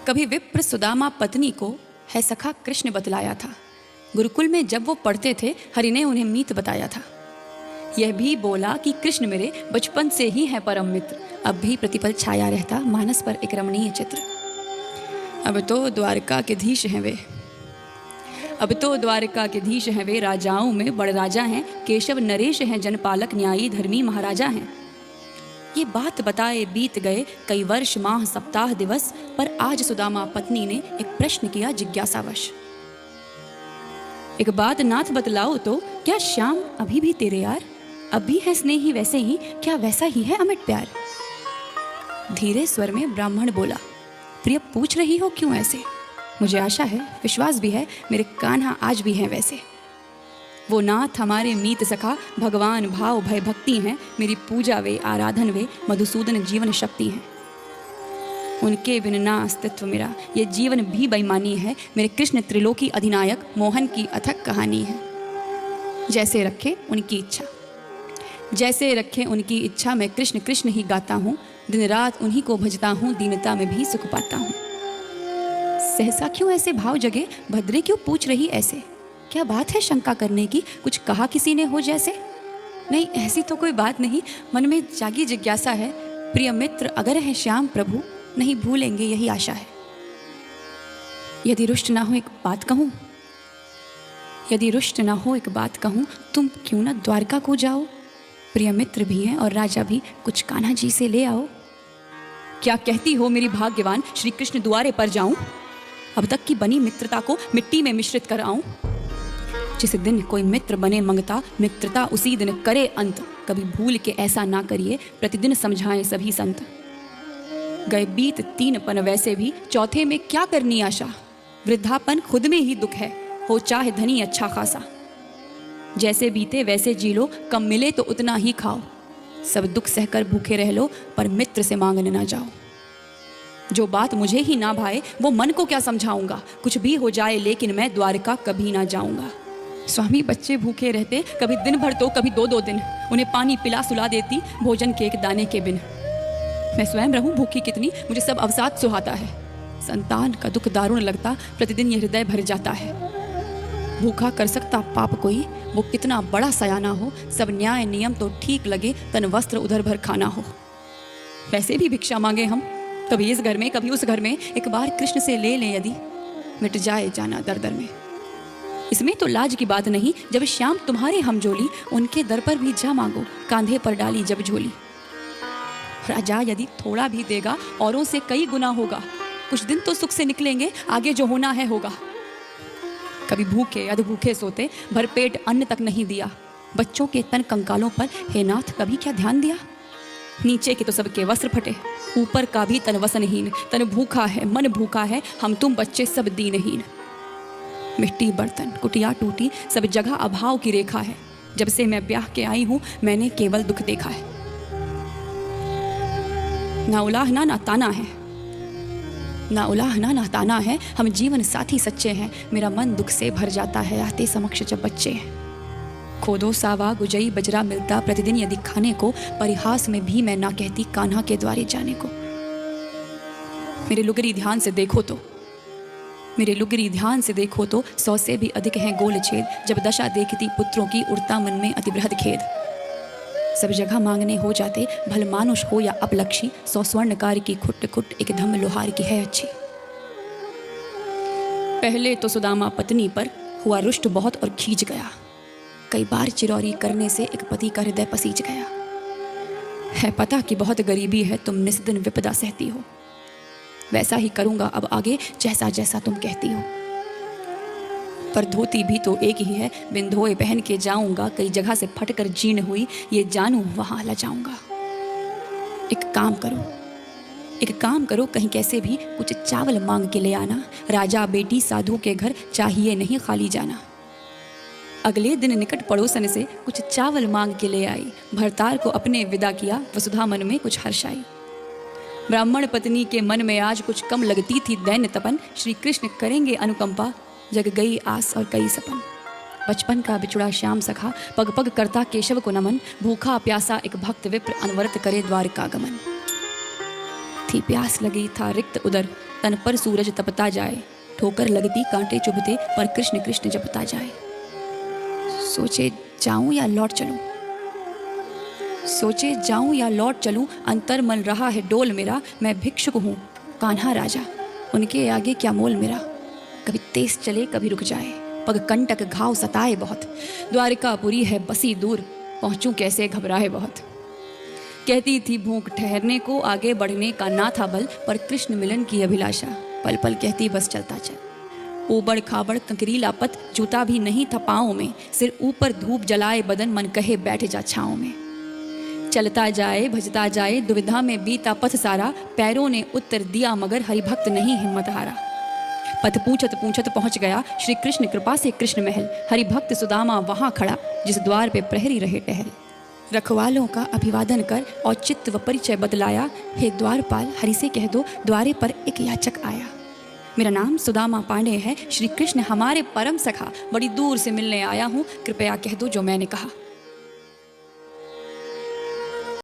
कभी विप्र सुदामा पत्नी को है सखा कृष्ण बतलाया था। गुरुकुल में जब वो पढ़ते थे हरि ने उन्हें मीत बताया था। यह भी बोला कि कृष्ण मेरे बचपन से ही है परम मित्र, अब भी प्रतिपल छाया रहता मानस पर एक रमणीय चित्र। अब तो द्वारका के धीश हैं वे, अब तो द्वारका के धीश हैं वे, राजाओं में बड़ राजा हैं, केशव नरेश हैं, जनपालक न्यायी धर्मी महाराजा हैं। ये बात बताए बीत गए कई वर्ष माह सप्ताह दिवस, पर आज सुदामा पत्नी ने एक प्रश्न किया जिज्ञासावश। एक बात नाथ बतलाओ तो, क्या श्याम अभी भी तेरे यार? अब भी है स्नेही वैसे ही, क्या वैसा ही है अमिट प्यार? धीरे स्वर में ब्राह्मण बोला, प्रिय पूछ रही हो क्यों ऐसे? मुझे आशा है, विश्वास भी है, मेरे कान्हा आज भी हैं वैसे। वो नाथ हमारे मीत सखा, भगवान भाव भय भक्ति हैं, मेरी पूजा वे आराधन वे, मधुसूदन जीवन शक्ति हैं। उनके बिन ना अस्तित्व मेरा, ये जीवन भी बेईमानी है, मेरे कृष्ण त्रिलोकी अधिनायक, मोहन की अथक कहानी है। जैसे रखे उनकी इच्छा, जैसे रखे उनकी इच्छा, मैं कृष्ण कृष्ण ही गाता हूँ, दिन रात उन्हीं को भजता हूँ, दीनता में भी सुख पाता हूँ। सहसा क्यों ऐसे भाव जगे, भद्रे क्यों पूछ रही ऐसे? क्या बात है शंका करने की, कुछ कहा किसी ने हो जैसे? नहीं, ऐसी तो कोई बात नहीं, मन में जागी जिज्ञासा है। प्रिय मित्र अगर है श्याम प्रभु, नहीं भूलेंगे यही आशा है। यदि रुष्ट ना हो एक बात कहूँ, यदि रुष्ट ना हो एक बात कहूँ, तुम क्यों ना द्वारका को जाओ? प्रिय मित्र भी हैं और राजा भी, कुछ कान्हा जी से ले आओ। क्या कहती हो मेरी भाग्यवान, श्री कृष्ण द्वारे पर जाऊं? अब तक की बनी मित्रता को मिट्टी में मिश्रित कर आऊं? जिस दिन कोई मित्र बने मंगता, मित्रता उसी दिन करे अंत। कभी भूल के ऐसा ना करिए, प्रतिदिन समझाएं सभी संत। गए बीत 3 पन वैसे भी, चौथे में क्या करनी आशा? वृद्धापन खुद में ही दुख है, हो चाहे धनी अच्छा खासा। जैसे बीते वैसे जी लो, कम मिले तो उतना ही खाओ। सब दुख सहकर भूखे रह लो, पर मित्र से मांगने ना जाओ। जो बात मुझे ही ना भाए, वो मन को क्या समझाऊंगा? कुछ भी हो जाए लेकिन मैं द्वारका कभी ना जाऊंगा। स्वामी बच्चे भूखे रहते, कभी दिन भर तो कभी 2-2 दिन, उन्हें पानी पिला सुला देती, भोजन के एक दाने के बिन। मैं स्वयं रहूं भूखी कितनी, मुझे सब अवसाद सुहाता है। संतान का दुख दारुण लगता, प्रतिदिन ये हृदय भर जाता है। भूखा कर सकता पाप कोई, वो कितना बड़ा सयाना हो। सब न्याय नियम तो ठीक लगे, तन वस्त्र उधर भर खाना हो। वैसे भी भिक्षा मांगे हम, कभी इस घर में कभी उस घर में, एक बार कृष्ण से ले लें यदि, मिट जाए जाना दर दर में। इसमें तो लाज की बात नहीं, जब श्याम तुम्हारे हमजोली, उनके दर पर भी जा मांगो, कांधे पर डाली जब झोली। राजा यदि थोड़ा भी देगा, औरों से कई गुना होगा। कुछ दिन तो सुख से निकलेंगे, आगे जो होना है होगा। कभी भूखे अध भूखे सोते, भरपेट अन्न तक नहीं दिया। बच्चों के तन कंकालों पर हे नाथ कभी क्या ध्यान दिया? नीचे के तो सबके वस्त्र फटे, ऊपर का भी तन वसनहीन। तन भूखा है, मन भूखा है, हम तुम बच्चे सब दीनहीन। मिट्टी बर्तन कुटिया टूटी, सब जगह अभाव की रेखा है। जब से मैं ब्याह के आई हूं, मैंने केवल दुख देखा है। ना उलाहना ना ताना है, ना उलाहना ना ताना है, हम जीवन साथी सच्चे हैं। मेरा मन दुख से भर जाता है, आते समक्ष जब बच्चे हैं। खोदो सावा गुजई बजरा मिलता प्रतिदिन यदि खाने को, परिहास में भी मैं ना कहती कान्हा के द्वारे जाने को। मेरे लुगरी ध्यान से देखो तो, मेरे लुगरी ध्यान से देखो तो, 100 से भी अधिक हैं गोल छेद। जब दशा देखती पुत्रों की, उड़ता मन में अति बृहद खेद। सब जगह मांगने हो जाते, भल मानुष हो या अपलक्षी। 100 स्वर्णकार की खुट खुट, एक धम लोहार की है अच्छी। पहले तो सुदामा पत्नी पर हुआ रुष्ट बहुत और खींच गया। कई बार चिरौरी करने से एक पति का हृदय पसीज गया। है पता कि बहुत गरीबी है, तुम निस्दिन विपदा सहती हो। वैसा ही करूंगा अब आगे, जैसा जैसा तुम कहती हो। पर धोती भी तो एक ही है, बिन धोए पहन के जाऊंगा। कई जगह से फटकर जीर्ण हुई, ये जानू वहां लजाऊंगा। एक काम करो, एक काम करो, कहीं कैसे भी कुछ चावल मांग के ले आना। राजा बेटी साधु के घर, चाहिए नहीं खाली जाना। अगले दिन निकट पड़ोसन से कुछ चावल मांग के ले आई। भरतार को अपने विदा किया, वसुधा मन में कुछ हर्ष आई। ब्राह्मण पत्नी के मन में आज कुछ कम लगती थी दैन्य तपन। श्री कृष्ण करेंगे अनुकंपा, जग गई आस और कई सपन। बचपन का बिछुड़ा श्याम सखा, पग पग करता केशव को नमन। भूखा प्यासा एक भक्त विप्र, अनवरत करे द्वारका गमन। थी प्यास लगी था रिक्त उदर, तन पर सूरज तपता जाए, ठोकर लगती कांटे चुभते पर कृष्ण कृष्ण जपता जाए। सोचे जाऊं या लौट चलूं, सोचे जाऊं या लौट चलूं, अंतर मन रहा है डोल मेरा। मैं भिक्षुक हूँ कान्हा राजा, उनके आगे क्या मोल मेरा। कभी तेज चले कभी रुक जाए, पग कंटक घाव सताए बहुत। द्वारिकापुरी है बसी दूर, पहुंचूं कैसे घबराए बहुत। कहती थी भूख ठहरने को, आगे बढ़ने का ना था बल, पर कृष्ण मिलन की अभिलाषा, पल पल कहती बस चलता चल। ऊबड़ खाबड़ कंकरीला पथ, जूता भी नहीं था पाँव में, सिर ऊपर धूप जलाए बदन, मन कहे बैठ जा छाँव में। चलता जाए भजता जाए दुविधा में बीता पथ सारा, पैरों ने उत्तर दिया मगर हरिभक्त नहीं हिम्मत हारा। पथ पूछत पूछत पहुंच गया श्री कृष्ण कृपा से कृष्ण महल, हरिभक्त सुदामा वहां खड़ा जिस द्वार पे प्रहरी रहे टहल। रखवालों का अभिवादन कर औचित्य व परिचय बतलाया, हे द्वारपाल हरि से कह दो द्वारे पर एक याचक आया। मेरा नाम सुदामा पांडे है, श्री कृष्ण हमारे परम सखा, बड़ी दूर से मिलने आया हूँ, कृपया कह दो जो मैंने कहा।